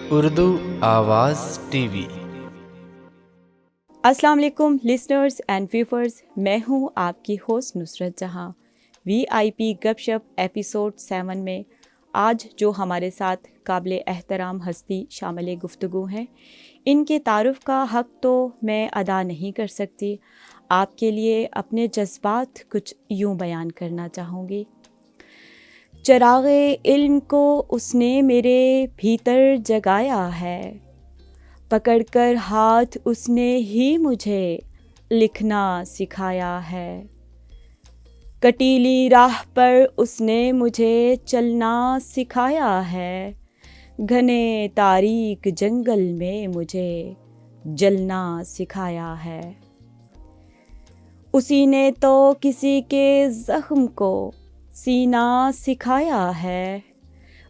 اردو آواز T V. السلام علیکم لسنرز اینڈ ویورز، میں ہوں آپ کی ہوسٹ نصرت جہاں۔ VIP گپ شپ ایپیسوڈ 7 میں آج جو ہمارے ساتھ قابل احترام ہستی شامل گفتگو ہیں، ان کے تعارف کا حق تو میں ادا نہیں کر سکتی، آپ کے لیے اپنے جذبات کچھ یوں بیان کرنا چاہوں گی۔ چراغ علم کو اس نے میرے بھیتر جگایا ہے، پکڑ کر ہاتھ اس نے ہی مجھے لکھنا سکھایا ہے، کٹیلی راہ پر اس نے مجھے چلنا سکھایا ہے، گھنے تاریک جنگل میں مجھے جلنا سکھایا ہے۔ اسی نے تو کسی کے زخم کو سینا سکھایا ہے،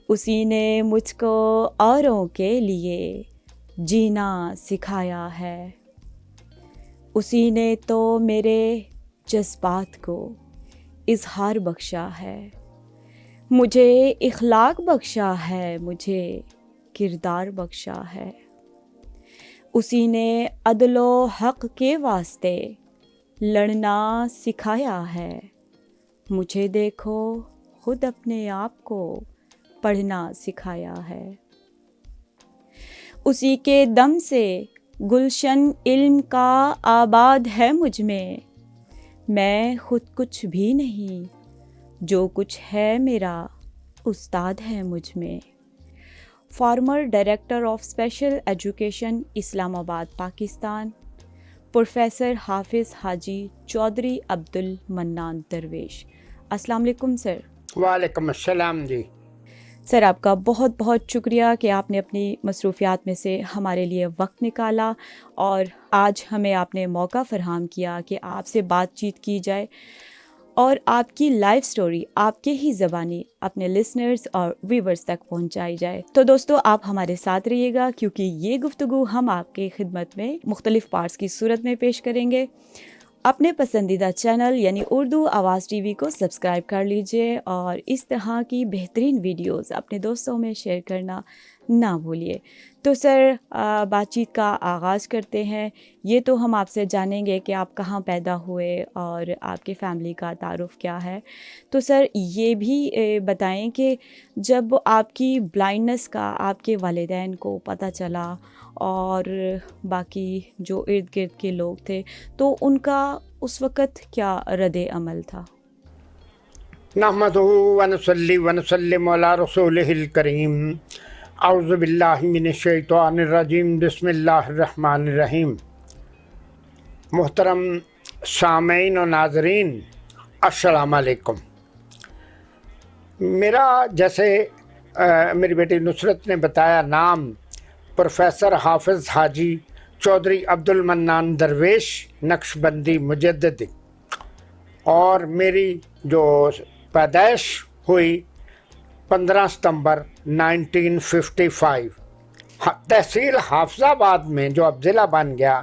اسی نے مجھ کو اوروں کے لیے جینا سکھایا ہے، اسی نے تو میرے جذبات کو اظہار بخشا ہے، مجھے اخلاق بخشا ہے، مجھے کردار بخشا ہے، اسی نے عدل و حق کے واسطے لڑنا سکھایا ہے، مجھے دیکھو خود اپنے آپ کو پڑھنا سکھایا ہے، اسی کے دم سے گلشن علم کا آباد ہے مجھ میں خود کچھ بھی نہیں، جو کچھ ہے میرا استاد ہے مجھ میں۔ Former director of special education Islamabad Pakistan, professor حافظ حاجی چودھری عبدالمنان درویش۔ السلام علیکم سر۔ وعلیکم السلام جی۔ سر، آپ کا بہت بہت شکریہ کہ آپ نے اپنی مصروفیات میں سے ہمارے لیے وقت نکالا اور آج ہمیں آپ نے موقع فراہم کیا کہ آپ سے بات چیت کی جائے اور آپ کی لائف سٹوری آپ کے ہی زبانی اپنے لسنرز اور ویورز تک پہنچائی جائے۔ تو دوستو، آپ ہمارے ساتھ رہیے گا کیونکہ یہ گفتگو ہم آپ کے خدمت میں مختلف پارٹس کی صورت میں پیش کریں گے۔ اپنے پسندیدہ چینل یعنی اردو آواز ٹی وی کو سبسکرائب کر لیجئے اور اس طرح کی بہترین ویڈیوز اپنے دوستوں میں شیئر کرنا نہ بھولیے۔ تو سر، بات چیت کا آغاز کرتے ہیں۔ یہ تو ہم آپ سے جانیں گے کہ آپ کہاں پیدا ہوئے اور آپ کے فیملی کا تعارف کیا ہے۔ تو سر، یہ بھی بتائیں کہ جب آپ کی بلائنڈنس کا آپ کے والدین کو پتہ چلا اور باقی جو ارد گرد کے لوگ تھے تو ان کا اس وقت کیا رد عمل تھا؟ نحمدہ ونصلی ونسلم علی رسولہ الکریم، اعوذ باللہ من الشیطان الرجیم، بسم اللہ الرحمن الرحیم۔ محترم سامعین و ناظرین، السلام علیکم۔ میرا جیسے میری بیٹی نصرت نے بتایا، نام پروفیسر حافظ حاجی چودھری عبدالمنان درویش نقشبندی مجدد، اور میری جو پیدائش ہوئی 15 ستمبر 1955 تحصیل حافظ آباد میں، جو اب ضلع بن گیا،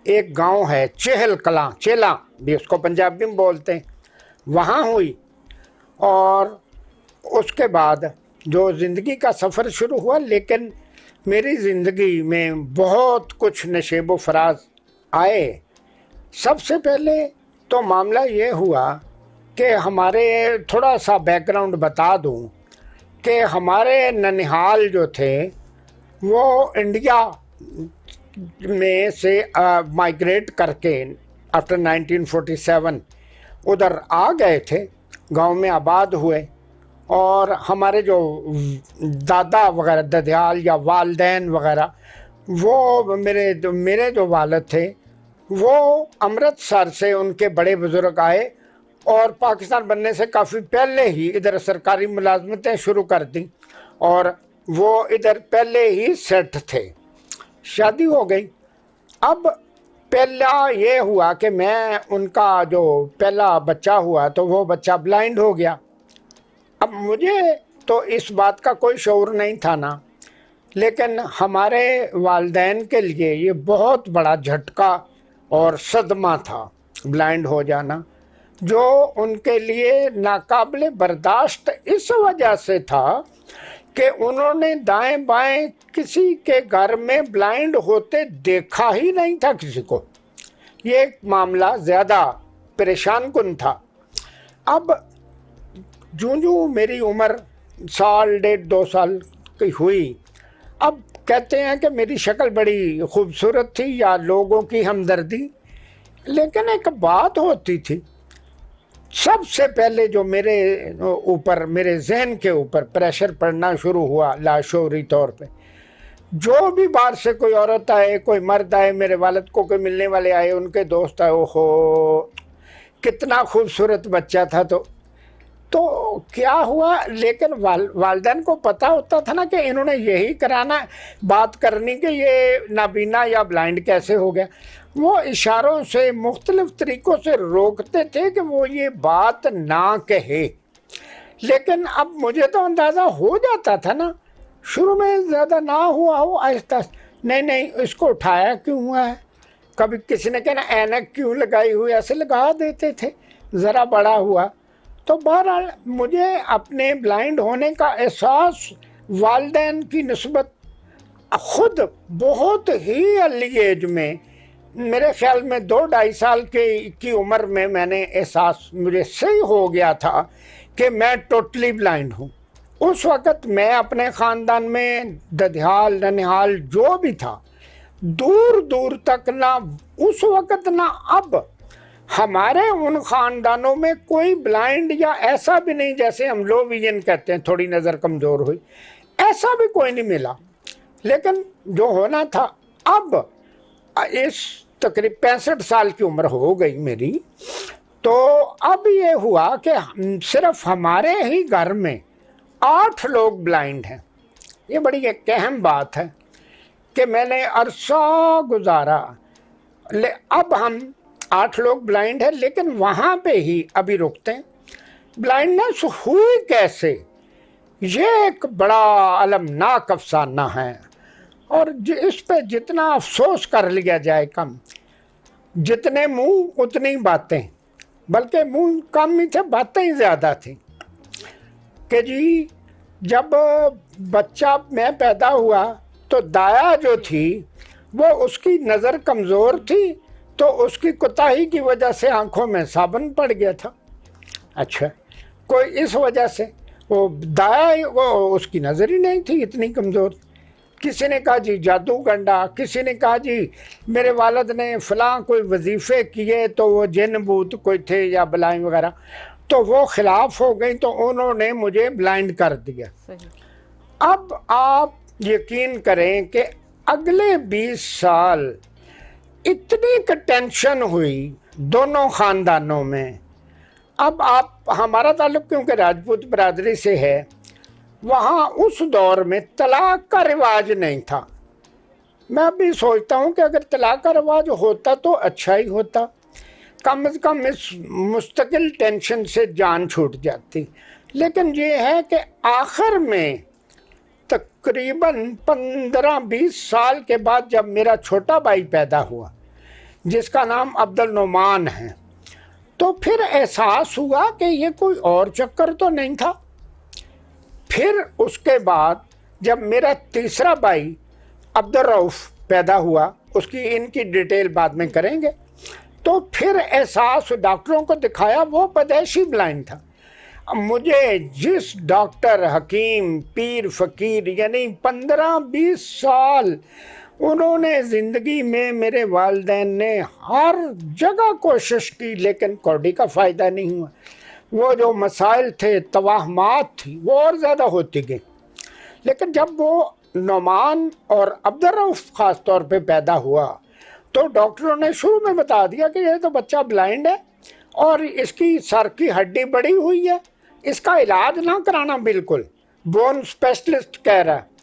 ایک گاؤں ہے چہل کلاں، چیلا بھی اس کو پنجابی میں بولتے ہیں، وہاں ہوئی۔ اور اس کے بعد جو زندگی کا سفر شروع ہوا، لیکن میری زندگی میں بہت کچھ نشیب و فراز آئے۔ سب سے پہلے تو معاملہ یہ ہوا کہ ہمارے، تھوڑا سا بیک گراؤنڈ بتا دوں کہ ہمارے ننہال جو تھے وہ انڈیا میں سے مائگریٹ کر کے آفٹر 1947 ادھر آ گئے تھے، گاؤں میں آباد ہوئے، اور ہمارے جو دادا وغیرہ، دادیال یا والدین وغیرہ، وہ میرے جو والد تھے وہ امرتسر سے ان کے بڑے بزرگ آئے اور پاکستان بننے سے کافی پہلے ہی ادھر سرکاری ملازمتیں شروع کر دیں، اور وہ ادھر پہلے ہی سیٹ تھے۔ شادی ہو گئی۔ اب پہلا یہ ہوا کہ میں ان کا جو پہلا بچہ ہوا تو وہ بچہ بلائنڈ ہو گیا۔ اب مجھے تو اس بات کا کوئی شعور نہیں تھا نا، لیکن ہمارے والدین کے لیے یہ بہت بڑا جھٹکا اور صدمہ تھا، بلائنڈ ہو جانا، جو ان کے لیے ناقابل برداشت اس وجہ سے تھا کہ انہوں نے دائیں بائیں کسی کے گھر میں بلائنڈ ہوتے دیکھا ہی نہیں تھا کسی کو. یہ ایک معاملہ زیادہ پریشان کن تھا. اب جو میری عمر سال 1.5-2 کی ہوئی، اب کہتے ہیں کہ میری شکل بڑی خوبصورت تھی یا لوگوں کی ہمدردی، لیکن ایک بات ہوتی تھی. سب سے پہلے جو میرے اوپر، میرے ذہن کے اوپر پریشر پڑنا شروع ہوا لاشعوری طور پہ، جو بھی باہر سے کوئی عورت آئے، کوئی مرد آئے، میرے والد کو کوئی ملنے والے آئے، ان کے دوست آئے، اوہو کتنا خوبصورت بچہ تھا. تو کیا ہوا، لیکن والدین کو پتہ ہوتا تھا نا کہ انہوں نے یہی کرانا ہے، بات کرنی کہ یہ نابینا یا بلائنڈ کیسے ہو گیا. وہ اشاروں سے مختلف طریقوں سے روکتے تھے کہ وہ یہ بات نہ کہے. لیکن اب مجھے تو اندازہ ہو جاتا تھا نا، شروع میں زیادہ نہ ہوا ہو، آہستہ نہیں اس کو اٹھایا کیوں ہوا ہے. کبھی کسی نے کہنا اینک کیوں لگائی ہوئی، ایسے لگا دیتے تھے. ذرا بڑا ہوا تو بہرحال مجھے اپنے بلائنڈ ہونے کا احساس والدین کی نسبت خود بہت ہی ارلی ایج میں، میرے خیال میں 2-2.5 سال کی عمر میں نے احساس مجھے صحیح ہو گیا تھا کہ میں ٹوٹلی بلائنڈ ہوں. اس وقت میں اپنے خاندان میں ددھیال ننہال جو بھی تھا، دور دور تک نہ اس وقت نہ اب ہمارے ان خاندانوں میں کوئی بلائنڈ یا ایسا بھی نہیں جیسے ہم لو ویژن کہتے ہیں، تھوڑی نظر کمزور ہوئی، ایسا بھی کوئی نہیں ملا. لیکن جو ہونا تھا، اب اس تقریباً 65 سال کی عمر ہو گئی میری، تو اب یہ ہوا کہ صرف ہمارے ہی گھر میں 8 لوگ بلائنڈ ہیں. یہ بڑی ایک اہم بات ہے کہ میں نے عرصہ گزارا. اب ہم 8 لوگ بلائنڈ ہیں، لیکن وہاں پہ ہی ابھی رکتے ہیں. بلائنڈنس ہوئی کیسے، یہ ایک بڑا المناک افسانہ ہے، اور اس پہ جتنا افسوس کر لیا جائے کم. جتنے منہ اتنی باتیں، بلکہ منہ کم ہی تھے، باتیں ہی زیادہ تھیں. کہ جی جب بچہ میں پیدا ہوا تو دایا جو تھی وہ اس کی نظر کمزور تھی، تو اس کی کوتاہی کی وجہ سے آنکھوں میں صابن پڑ گیا تھا. اچھا، کوئی اس وجہ سے وہ دایا، وہ اس کی نظر ہی نہیں تھی، اتنی کمزور. کسی نے کہا جی جادو گنڈا، کسی نے کہا جی میرے والد نے فلاں کوئی وظیفے کیے تو وہ جن بوت کوئی تھے یا بلائیں وغیرہ، تو وہ خلاف ہو گئی تو انہوں نے مجھے بلائنڈ کر دیا. اب آپ یقین کریں کہ اگلے 20 سال اتنی ٹینشن ہوئی دونوں خاندانوں میں. اب ہمارا تعلق کیونکہ راجپوت برادری سے ہے، وہاں اس دور میں طلاق کا رواج نہیں تھا. میں ابھی سوچتا ہوں کہ اگر طلاق کا رواج ہوتا تو اچھا ہی ہوتا، کم از کم اس مستقل ٹینشن سے جان چھوٹ جاتی. لیکن یہ ہے کہ آخر میں تقریباً 15-20 سال کے بعد جب میرا چھوٹا بھائی پیدا ہوا جس کا نام عبد النعمان ہے، تو پھر احساس ہوا کہ یہ کوئی اور چکر تو نہیں تھا. پھر اس کے بعد جب میرا تیسرا بھائی عبد الرؤف پیدا ہوا، ان کی ڈیٹیل بعد میں کریں گے، تو پھر احساس ڈاکٹروں کو دکھایا، وہ پیدائشی بلائنڈ تھا. مجھے جس ڈاکٹر، حکیم، پیر، فقیر، یعنی 15-20 سال انہوں نے زندگی میں، میرے والدین نے ہر جگہ کوشش کی، لیکن کوڑی کا فائدہ نہیں ہوا. وہ جو مسائل تھے، توہمات تھی، وہ اور زیادہ ہوتی گئی. لیکن جب وہ نعمان اور عبد الرؤف خاص طور پہ پیدا ہوا تو ڈاکٹروں نے شروع میں بتا دیا کہ یہ تو بچہ بلائنڈ ہے اور اس کی سر کی ہڈی بڑی ہوئی ہے، اس کا علاج نہ کرانا. بالکل بون اسپیشلسٹ کہہ رہا ہے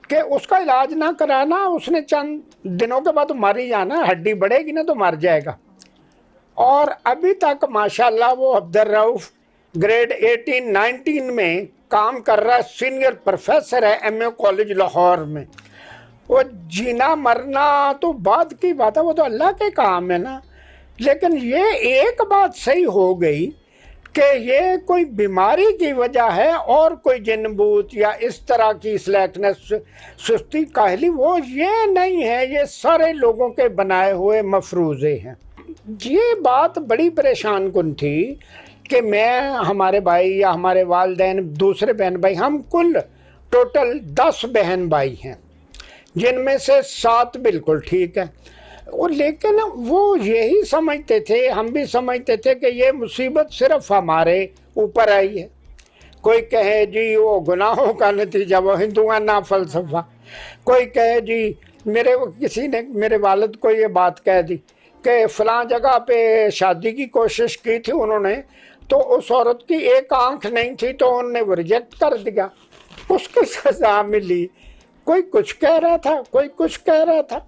کہ اس کا علاج نہ کرانا، اس نے چند دنوں کے بعد مر ہی جانا، ہڈی بڑھے گی نا تو مر جائے گا. اور ابھی تک ماشاءاللہ وہ عبد الرؤف گریڈ 18-19 میں کام کر رہا ہے، سینئر پروفیسر ہے MA کالج لاہور میں. وہ جینا مرنا تو بعد کی بات ہے، وہ تو اللہ کے کام ہے نا. لیکن یہ ایک بات صحیح ہو گئی کہ یہ کوئی بیماری کی وجہ ہے اور کوئی جن بوت یا اس طرح کی سلیکنس، سستی، کاہلی، وہ یہ نہیں ہے، یہ سارے لوگوں کے بنائے ہوئے مفروضے ہیں۔ یہ بات بڑی پریشان کن تھی کہ میں، ہمارے بھائی یا ہمارے والدین، دوسرے بہن بھائی، ہم کل ٹوٹل 10 بہن بھائی ہیں، جن میں سے 7 بالکل ٹھیک ہیں، اور لیکن وہ یہی سمجھتے تھے، ہم بھی سمجھتے تھے کہ یہ مصیبت صرف ہمارے اوپر آئی ہے۔ کوئی کہے جی وہ گناہوں کا نتیجہ، وہ ہندوانہ فلسفہ، کوئی کہے جی کسی نے میرے والد کو یہ بات کہہ دی کہ فلاں جگہ پہ شادی کی کوشش کی تھی انہوں نے، تو اس عورت کی ایک آنکھ نہیں تھی تو انہوں نے وہ ریجیکٹ کر دیا، اس کی سزا ملی۔ کوئی کچھ کہہ رہا تھا، کوئی کچھ کہہ رہا تھا۔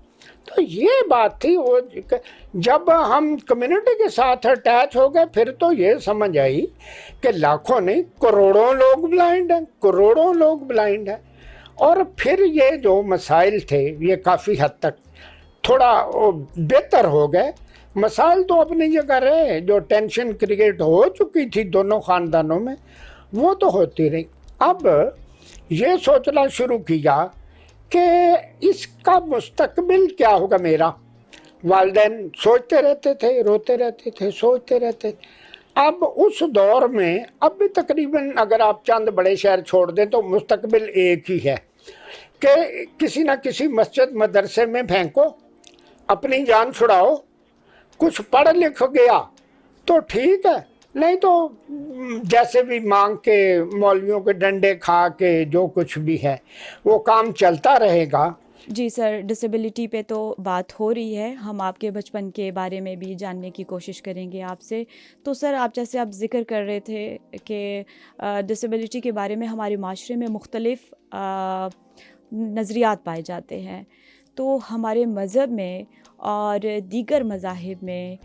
تو یہ بات تھی۔ وہ جب ہم کمیونٹی کے ساتھ اٹیچ ہو گئے، پھر تو یہ سمجھ آئی کہ لاکھوں نہیں، کروڑوں لوگ بلائنڈ ہیں، کروڑوں لوگ بلائنڈ ہیں۔ اور پھر یہ جو مسائل تھے یہ کافی حد تک تھوڑا بہتر ہو گئے۔ مسائل تو اپنی جگہ رہے، جو ٹینشن کریٹ ہو چکی تھی دونوں خاندانوں میں وہ تو ہوتی رہی۔ اب یہ سوچنا شروع کیا کہ اس کا مستقبل کیا ہوگا میرا۔ والدین سوچتے رہتے تھے، روتے رہتے تھے، سوچتے رہتے تھے۔ اب اس دور میں اب بھی تقریباً اگر آپ چند بڑے شہر چھوڑ دیں تو مستقبل ایک ہی ہے کہ کسی نہ کسی مسجد مدرسے میں پھینکو، اپنی جان چھڑاؤ، کچھ پڑھ لکھ گیا تو ٹھیک ہے، نہیں تو جیسے بھی مانگ کے مولویوں کے ڈنڈے کھا کے جو کچھ بھی ہے وہ کام چلتا رہے گا۔ جی سر، ڈسیبلٹی پہ تو بات ہو رہی ہے، ہم آپ کے بچپن کے بارے میں بھی جاننے کی کوشش کریں گے آپ سے۔ تو سر، آپ جیسے آپ ذکر کر رہے تھے کہ ڈسیبلٹی کے بارے میں ہمارے معاشرے میں مختلف نظریات پائے جاتے ہیں، تو ہمارے مذہب میں اور دیگر مذاہب میں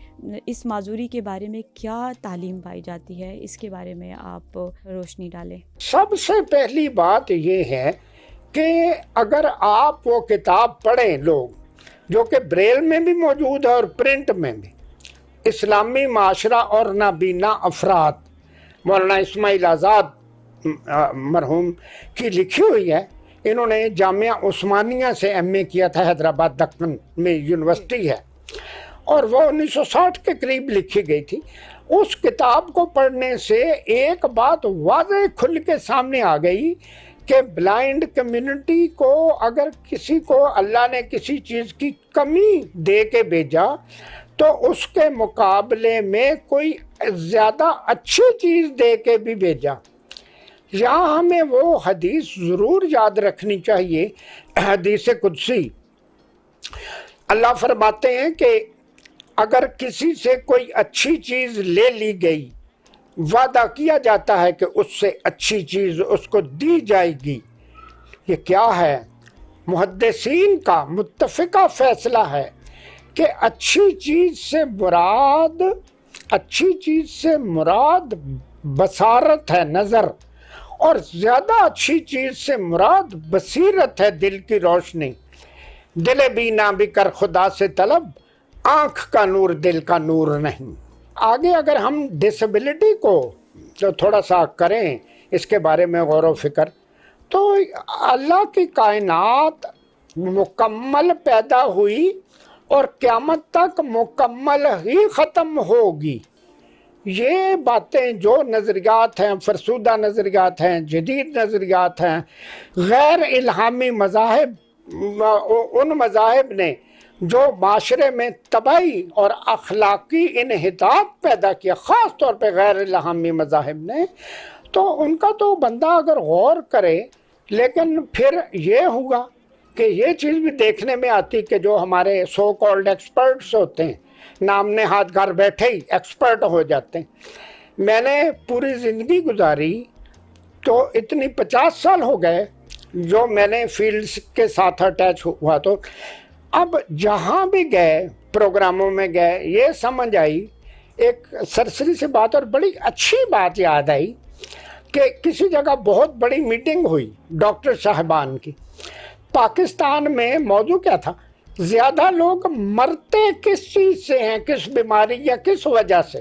اس معذوری کے بارے میں کیا تعلیم پائی جاتی ہے، اس کے بارے میں آپ روشنی ڈالیں۔ سب سے پہلی بات یہ ہے کہ اگر آپ وہ کتاب پڑھیں لوگ، جو کہ بریل میں بھی موجود ہے اور پرنٹ میں بھی، اسلامی معاشرہ اور نابینا افراد، مولانا اسماعیل آزاد مرحوم کی لکھی ہوئی ہے۔ انہوں نے جامعہ عثمانیہ سے ایم اے کیا تھا، حیدرآباد دکن میں یونیورسٹی ہے، اور وہ 1960 کے قریب لکھی گئی تھی۔ اس کتاب کو پڑھنے سے ایک بات واضح کھل کے سامنے آ گئی کہ بلائنڈ کمیونٹی کو اگر کسی کو اللہ نے کسی چیز کی کمی دے کے بھیجا تو اس کے مقابلے میں کوئی زیادہ اچھی چیز دے کے بھی بھیجا۔ یہاں ہمیں وہ حدیث ضرور یاد رکھنی چاہیے، حدیث قدسی۔ اللہ فرماتے ہیں کہ اگر کسی سے کوئی اچھی چیز لے لی گئی، وعدہ کیا جاتا ہے کہ اس سے اچھی چیز اس کو دی جائے گی۔ یہ کیا ہے؟ محدثین کا متفقہ فیصلہ ہے کہ اچھی چیز سے مراد بصارت ہے، نظر، اور زیادہ اچھی چیز سے مراد بصیرت ہے، دل کی روشنی۔ دل بینا بھی کر خدا سے طلب، آنکھ کا نور دل کا نور نہیں۔ آگے اگر ہم ڈسیبلٹی کو جو تھوڑا سا کریں، اس کے بارے میں غور و فکر، تو اللہ کی کائنات مکمل پیدا ہوئی اور قیامت تک مکمل ہی ختم ہوگی۔ یہ باتیں جو نظریات ہیں، فرسودہ نظریات ہیں، جدید نظریات ہیں، غیر الہامی مذاہب، ان مذاہب نے جو معاشرے میں تباہی اور اخلاقی انحطاط پیدا کیا، خاص طور پہ غیر الہامی مذاہب نے، تو ان کا تو بندہ اگر غور کرے، لیکن پھر یہ ہوا کہ یہ چیز بھی دیکھنے میں آتی کہ جو ہمارے سو کالڈ ایکسپرٹس ہوتے ہیں، نام نہاد گھر بیٹھے ہی ایکسپرٹ ہو جاتے ہیں۔ میں نے پوری زندگی گزاری تو اتنی 50 سال ہو گئے جو میں نے فیلڈز کے ساتھ اٹیچ ہوا، تو اب جہاں بھی گئے، پروگراموں میں گئے، یہ سمجھ آئی، ایک سرسری سی بات اور بڑی اچھی بات یاد آئی کہ کسی جگہ بہت بڑی میٹنگ ہوئی ڈاکٹر صاحبان کی۔ پاکستان میں موضوع کیا تھا؟ زیادہ لوگ مرتے کس چیز سے ہیں، کس بیماری یا کس وجہ سے؟